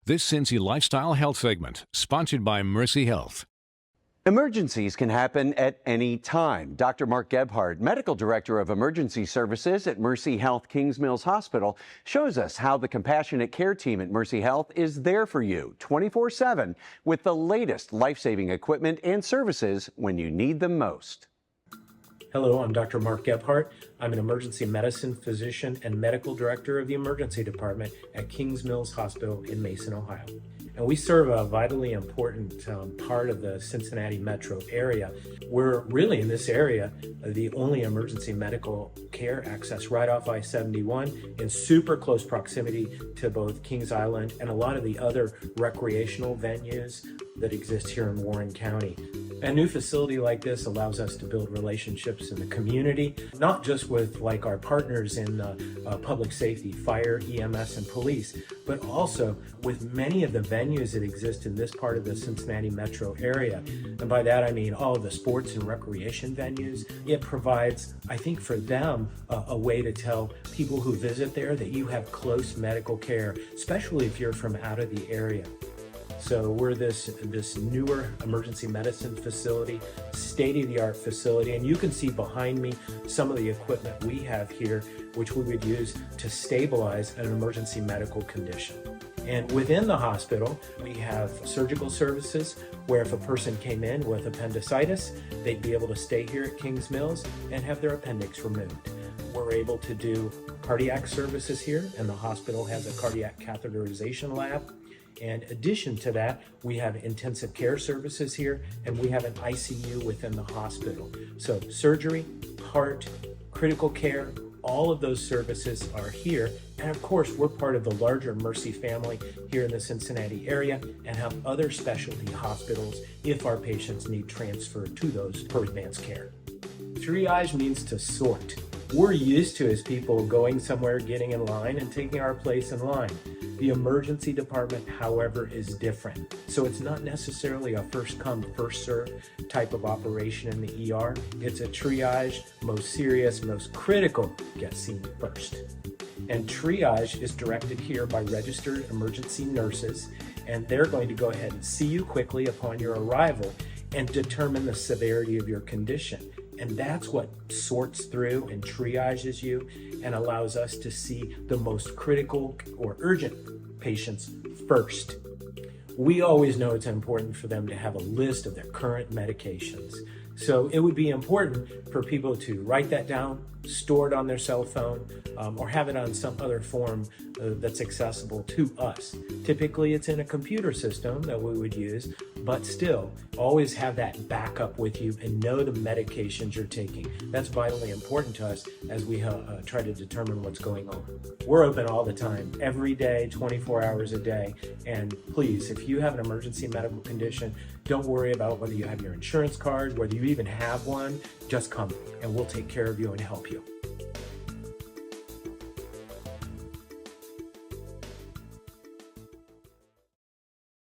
This Cincy Lifestyle Health segment, sponsored by Mercy Health. Emergencies can happen at any time. Dr. Mark Gebhardt, Medical Director of Emergency Services at Mercy Health Kings Mills Hospital, shows us how the compassionate care team at Mercy Health is there for you 24/7 with the latest life-saving equipment and services when you need them most. Hello, I'm Dr. Mark Gebhardt. I'm an emergency medicine physician and medical director of the emergency department at Kings Mills Hospital in Mason, Ohio. And we serve a vitally important part of the Cincinnati metro area. We're really in this area the only emergency medical care access right off I-71 in super close proximity to both Kings Island and a lot of the other recreational venues that exist here in Warren County. A new facility like this allows us to build relationships in the community, not just with like our partners in public safety, fire, EMS, and police, but also with many of the venues that exist in this part of the Cincinnati metro area. And by that I mean all of the sports and recreation venues. It provides, I think, for them a way to tell people who visit there that you have close medical care, especially if you're from out of the area. So we're this newer emergency medicine facility, state-of-the-art facility, and you can see behind me some of the equipment we have here, which we would use to stabilize an emergency medical condition. And within the hospital, we have surgical services where if a person came in with appendicitis, they'd be able to stay here at Kings Mills and have their appendix removed. We're able to do cardiac services here, and the hospital has a cardiac catheterization lab. In addition to that, we have intensive care services here, and we have an ICU within the hospital. So surgery, heart, critical care, all of those services are here. And of course, we're part of the larger Mercy family here in the Cincinnati area and have other specialty hospitals if our patients need transfer to those for advanced care. Triage means to sort. We're used to, as people, going somewhere, getting in line, and taking our place in line. The emergency department, however, is different. So it's not necessarily a first come, first serve type of operation in the ER. It's a triage, most serious, most critical, get seen first. And triage is directed here by registered emergency nurses, and they're going to go ahead and see you quickly upon your arrival and determine the severity of your condition. And that's what sorts through and triages you and allows us to see the most critical or urgent patients first. We always know it's important for them to have a list of their current medications. So it would be important for people to write that down, store it on their cell phone, or have it on some other form that's accessible to us. Typically it's in a computer system that we would use, but still always have that backup with you and know the medications you're taking. That's vitally important to us as we try to determine what's going on. We're open all the time, every day, 24 hours a day. And please, if you have an emergency medical condition, don't worry about whether you have your insurance card, whether you even have one, just come and we'll take care of you and help you.